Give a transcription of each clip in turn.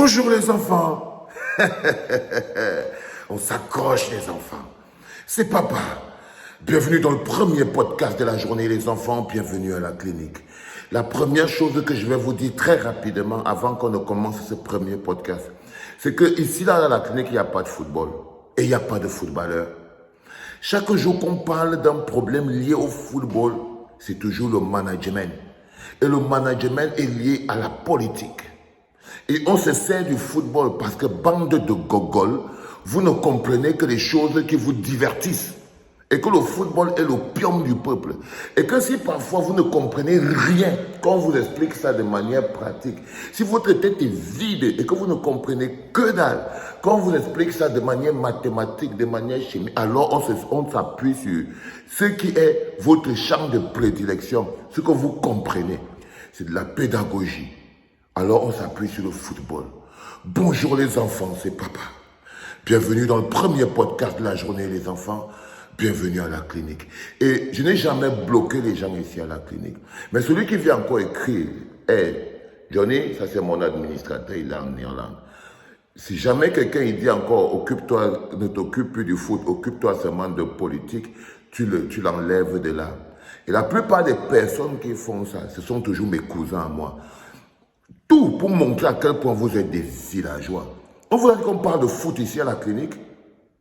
Bonjour les enfants. On s'accroche les enfants. C'est papa. Bienvenue dans le premier podcast de la journée les enfants. Bienvenue à la clinique. La première chose que je vais vous dire très rapidement avant qu'on ne commence ce premier podcast, c'est que ici là à la clinique, il n'y a pas de football et il n'y a pas de footballeur. Chaque jour qu'on parle d'un problème lié au football, c'est toujours le management. Et le management est lié à la politique. Et on se sert du football parce que, bande de gogoles, vous ne comprenez que les choses qui vous divertissent. Et que le football est l'opium du peuple. Et que si parfois vous ne comprenez rien, quand on vous explique ça de manière pratique, si votre tête est vide et que vous ne comprenez que dalle, quand on vous explique ça de manière mathématique, de manière chimique, alors on s'appuie sur ce qui est votre champ de prédilection, ce que vous comprenez. C'est de la pédagogie. Alors on s'appuie sur le football. Bonjour les enfants, c'est papa. Bienvenue dans le premier podcast de la journée les enfants. Bienvenue à la clinique. Et je n'ai jamais bloqué les gens ici à la clinique. Mais celui qui vient encore écrire, Johnny, ça c'est mon administrateur, il est en Irlande. Si jamais quelqu'un il dit encore, occupe-toi, ne t'occupe plus du foot, occupe-toi seulement de politique, tu l'enlèves de là. Et la plupart des personnes qui font ça, ce sont toujours mes cousins à moi. Tout pour montrer à quel point vous êtes des villageois. On vous a dit qu'on parle de foot ici à la clinique.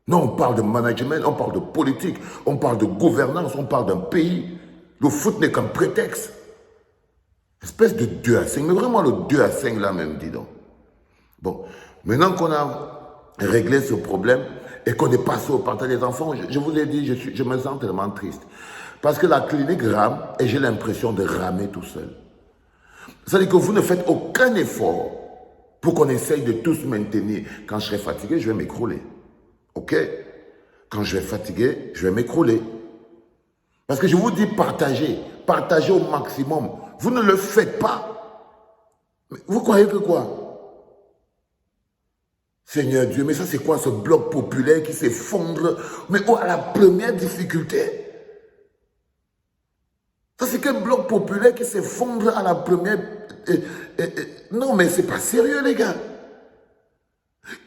Non, on parle de management, on parle de politique, on parle de gouvernance, on parle d'un pays. Le foot n'est qu'un prétexte. Espèce de 2 à 5, mais vraiment le 2 à 5 là même, dis donc. Bon, maintenant qu'on a réglé ce problème et qu'on est passé au partage des enfants, je vous ai dit, je me sens tellement triste. Parce que la clinique rame et j'ai l'impression de ramer tout seul. C'est-à-dire que vous ne faites aucun effort pour qu'on essaye de tous maintenir. Quand je serai fatigué, je vais m'écrouler. Ok? Quand je vais fatiguer, je vais m'écrouler. Parce que je vous dis partagez. Partagez au maximum. Vous ne le faites pas. Mais vous croyez que quoi? Seigneur Dieu, mais ça c'est quoi ce bloc populaire qui s'effondre? Mais à la première difficulté? Ça, c'est qu'un bloc populaire qui s'effondre à la première... Non, mais c'est pas sérieux, les gars.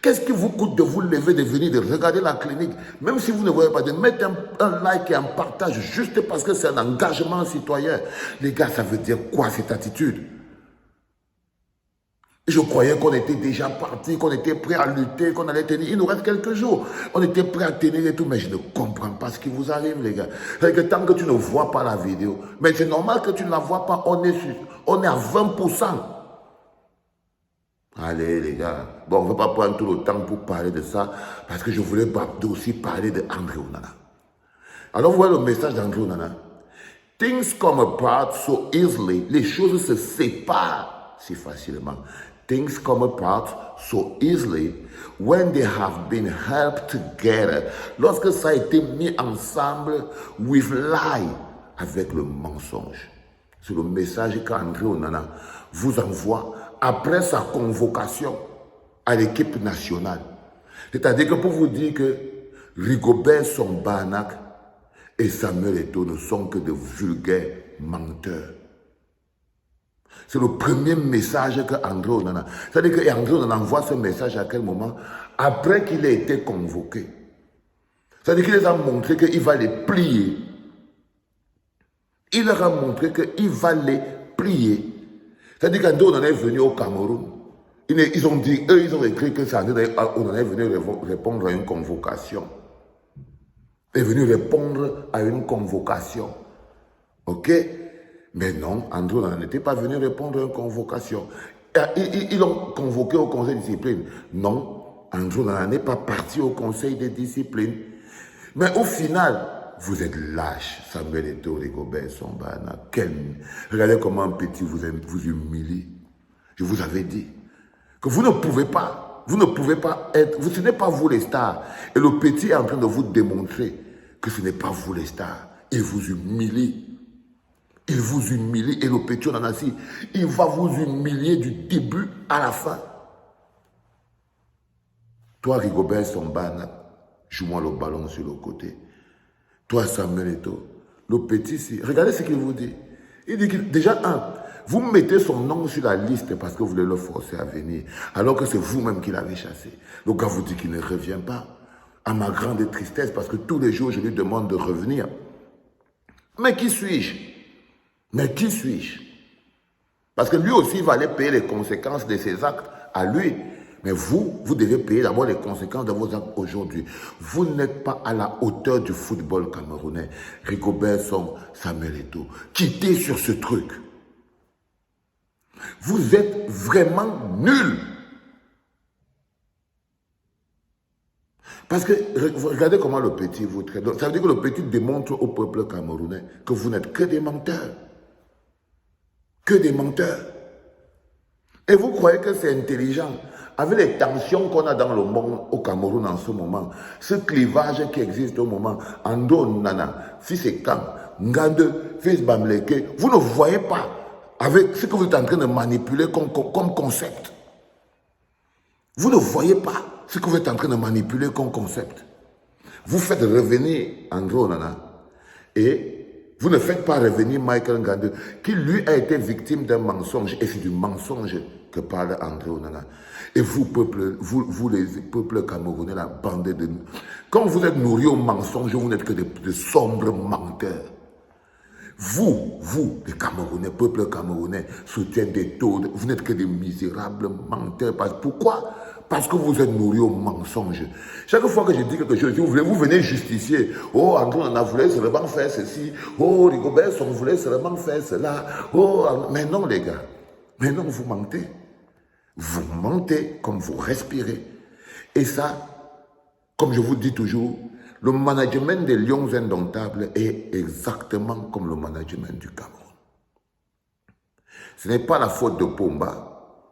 Qu'est-ce qui vous coûte de vous lever, de venir, de regarder la clinique, même si vous ne voyez pas, de mettre un like et un partage juste parce que c'est un engagement citoyen. Les gars, ça veut dire quoi cette attitude? Je croyais qu'on était déjà parti, qu'on était prêt à lutter, qu'on allait tenir. Il nous reste quelques jours. On était prêt à tenir et tout, mais je ne comprends pas ce qui vous arrive, les gars. C'est que tant que tu ne vois pas la vidéo, mais c'est normal que tu ne la vois pas, on est à 20%. Allez, les gars. Bon, on ne va pas prendre tout le temps pour parler de ça, parce que je voulais aussi parler de André Onana. Alors, vous voyez le message d'André Onana. Things come apart so easily. Les choses se séparent si facilement. Things come apart so easily when they have been helped together. Lorsque ça a été mis ensemble with lie, avec le mensonge. C'est le message qu'André Onana vous envoie après sa convocation à l'équipe nationale. C'est-à-dire que pour vous dire que Rigobert Song-Bahanac et Samuel Eto'o ne sont que de vulgaires menteurs. C'est le premier message que André Onana... C'est-à-dire que André Onana envoie ce message à quel moment? Après qu'il ait été convoqué. C'est-à-dire qu'il les a montré qu'il va les plier. Il leur a montré qu'il va les plier. C'est-à-dire qu'André Onana est venu au Cameroun. Ils ont dit, eux, ils ont écrit que André Onana est venu répondre à une convocation. Est venu répondre à une convocation. Ok? Mais non, André Onana n'était pas venu répondre à une convocation. Ils l'ont convoqué au conseil de discipline. Non, André Onana n'est pas parti au conseil de discipline. Mais au final, vous êtes lâche, Samuel Eto'o, Rigobert Song-Bahanac. Regardez comment un petit vous humilie. Je vous avais dit que vous ne pouvez pas être, ce n'est pas vous les stars. Et le petit est en train de vous démontrer que ce n'est pas vous les stars. Il vous humilie. Il vous humilie et le petit Onanasi, il va vous humilier du début à la fin. Toi, Rigobert Song-Bahanac, joue-moi le ballon sur le côté. Toi, Samuel Eto'o, le petit, regardez ce qu'il vous dit. Il dit que, déjà, Vous mettez son nom sur la liste parce que vous voulez le forcer à venir, alors que c'est vous-même qui l'avez chassé. Le gars vous dit qu'il ne revient pas, à ma grande tristesse, parce que tous les jours, je lui demande de revenir. Mais qui suis-je? Mais qui suis-je? Parce que lui aussi, il va aller payer les conséquences de ses actes à lui. Mais vous devez payer d'abord les conséquences de vos actes aujourd'hui. Vous n'êtes pas à la hauteur du football camerounais. Rigobert Song, Samuel Eto'o. Quittez sur ce truc. Vous êtes vraiment nuls. Parce que, regardez comment le petit vous traite. Ça veut dire que le petit démontre au peuple camerounais que vous n'êtes que des menteurs. Que des menteurs. Et vous croyez que c'est intelligent. Avec les tensions qu'on a dans le monde au Cameroun en ce moment, ce clivage qui existe au moment, Ando Nana, Fisekam, Ngande, Fils Bamleke, vous ne voyez pas avec ce que vous êtes en train de manipuler comme concept. Vous ne voyez pas ce que vous êtes en train de manipuler comme concept. Vous faites revenir Andro Nana et vous ne faites pas revenir Michael Ngande, qui lui a été victime d'un mensonge, et c'est du mensonge que parle André Onana. Et vous, les peuples camerounais, la bande de nous, quand vous êtes nourris au mensonge, vous n'êtes que de sombres menteurs. Vous, les Camerounais, peuple camerounais, soutien des taux, vous n'êtes que des misérables menteurs. Pourquoi? Parce que vous êtes nourris au mensonge. Chaque fois que je dis quelque chose, vous venez justifier. Oh, André on a voulu seulement faire ceci. Oh, Rigobert on voulait seulement faire cela. Oh, mais non les gars. Mais non, vous mentez. Vous mentez comme vous respirez. Et ça, comme je vous dis toujours, le management des Lions Indomptables est exactement comme le management du Cameroun. Ce n'est pas la faute de Pomba,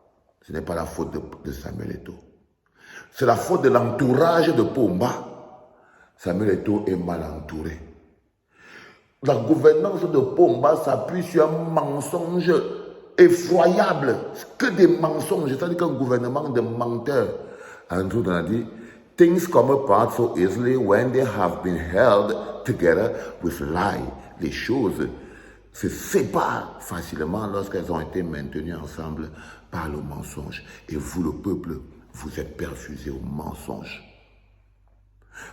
ce n'est pas la faute de Samuel Eto'o. C'est la faute de l'entourage de Pomba. Samuel Eto'o est mal entouré. La gouvernance de Pomba s'appuie sur un mensonge effroyable. Que des mensonges. C'est-à-dire qu'un gouvernement de menteurs. Andrew a dit, things come apart so easily when they have been held together with lie. Les choses se séparent facilement lorsqu'elles ont été maintenues ensemble par le mensonge. Et vous, le peuple, vous êtes perfusé au mensonge.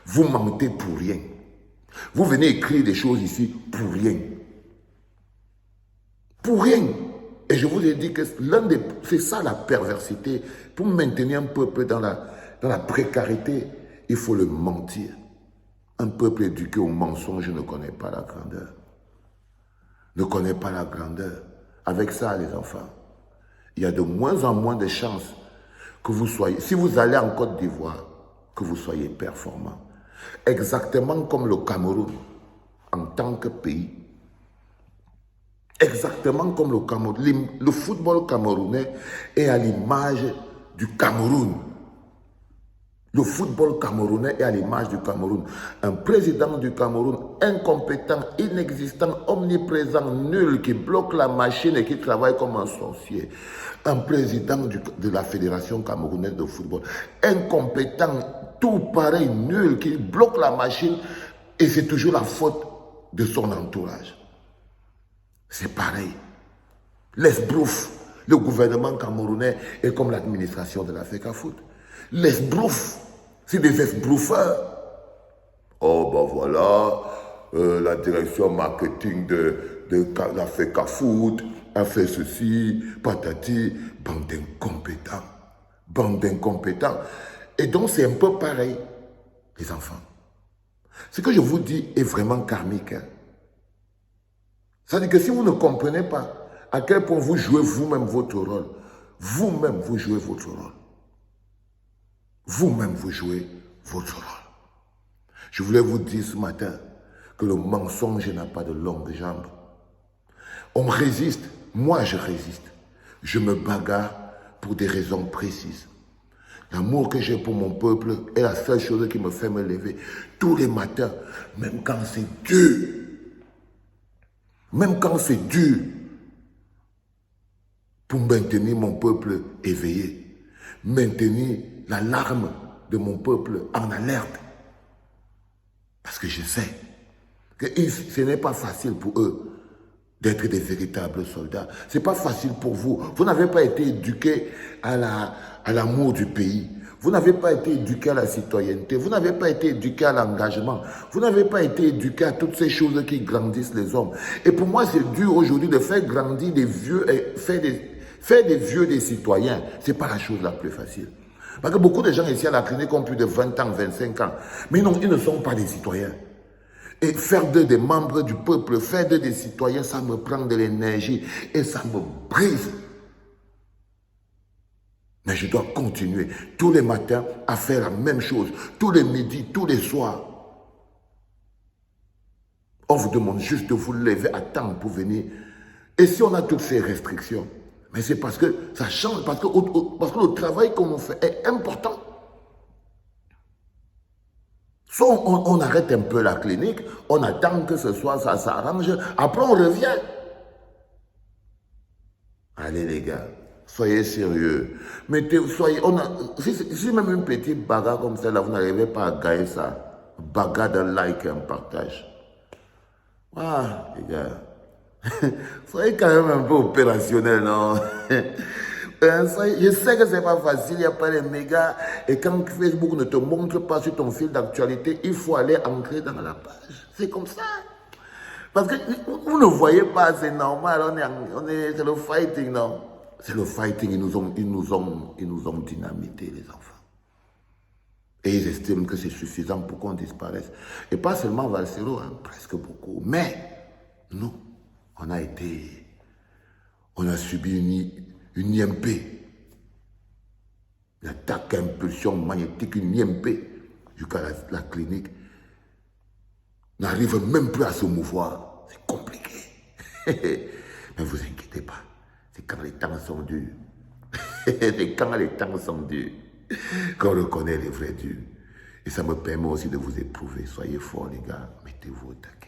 Vous mentez pour rien. Vous venez écrire des choses ici pour rien. Pour rien. Et je vous ai dit que c'est ça la perversité. Pour maintenir un peuple dans la précarité, il faut le mentir. Un peuple éduqué au mensonge ne connaît pas la grandeur. Ne connaît pas la grandeur. Avec ça, les enfants, il y a de moins en moins de chances que vous soyez, si vous allez en Côte d'Ivoire, que vous soyez performant. Exactement comme le Cameroun, en tant que pays. Exactement comme le Cameroun. Le football camerounais est à l'image du Cameroun. Le football camerounais est à l'image du Cameroun. Un président du Cameroun incompétent, inexistant, omniprésent, nul, qui bloque la machine et qui travaille comme un sorcier. Un président de la Fédération camerounaise de football incompétent, tout pareil, nul, qui bloque la machine et c'est toujours la faute de son entourage. C'est pareil. L'esbrouf, le gouvernement camerounais est comme l'administration de la FECAFOOT. L'esbrouf, c'est des esbroufeurs. Oh ben voilà, la direction marketing de la FECAFOOT a fait ceci, patati, bande d'incompétents. Bande d'incompétents. Et donc c'est un peu pareil, les enfants. Ce que je vous dis est vraiment karmique. Hein? C'est-à-dire que si vous ne comprenez pas à quel point vous jouez vous-même votre rôle, vous-même vous jouez votre rôle. Vous-même vous jouez votre rôle. Je voulais vous dire ce matin que le mensonge n'a pas de longues jambes. On résiste, moi je résiste. Je me bagarre pour des raisons précises. L'amour que j'ai pour mon peuple est la seule chose qui me fait me lever tous les matins, même quand c'est dur. Même quand c'est dur, pour maintenir mon peuple éveillé, maintenir la larme de mon peuple en alerte. Parce que je sais que ce n'est pas facile pour eux d'être des véritables soldats. Ce n'est pas facile pour vous. Vous n'avez pas été éduqués à l'amour du pays. Vous n'avez pas été éduqués à la citoyenneté. Vous n'avez pas été éduqués à l'engagement. Vous n'avez pas été éduqués à toutes ces choses qui grandissent les hommes. Et pour moi, c'est dur aujourd'hui de faire grandir des vieux et faire des vieux des citoyens. Ce n'est pas la chose la plus facile. Parce que beaucoup de gens ici à la clinique ont plus de 20 ans, 25 ans. Mais non, ils ne sont pas des citoyens. Et faire d'eux des membres du peuple, faire d'eux des citoyens, ça me prend de l'énergie et ça me brise. Mais je dois continuer tous les matins à faire la même chose, tous les midis, tous les soirs. On vous demande juste de vous lever à temps pour venir. Et si on a toutes ces restrictions, mais c'est parce que ça change, parce que le travail qu'on fait est important. Soit on arrête un peu la clinique, on attend que ce soit, ça s'arrange, après on revient. Allez les gars, soyez sérieux. Si même une petite bagarre comme celle-là, vous n'arrivez pas à gagner ça, bagarre d'un like et un partage. Ah, les gars, soyez quand même un peu opérationnel, non? Je sais que c'est pas facile, il n'y a pas les mégas. Et quand Facebook ne te montre pas sur ton fil d'actualité, il faut aller entrer dans la page. C'est comme ça. Parce que vous ne voyez pas, c'est normal, c'est le fighting, non? C'est le fighting, ils nous ont dynamité, les enfants. Et ils estiment que c'est suffisant pour qu'on disparaisse. Et pas seulement Valsero, hein, presque beaucoup. Mais, non, on a subi une IMP, une attaque à impulsion magnétique, une IMP, jusqu'à la clinique, n'arrive même plus à se mouvoir. C'est compliqué. Mais vous inquiétez pas, c'est quand les temps sont durs, c'est quand les temps sont durs, qu'on reconnaît les vrais durs. Et ça me permet aussi de vous éprouver. Soyez forts les gars, mettez-vous au taquet.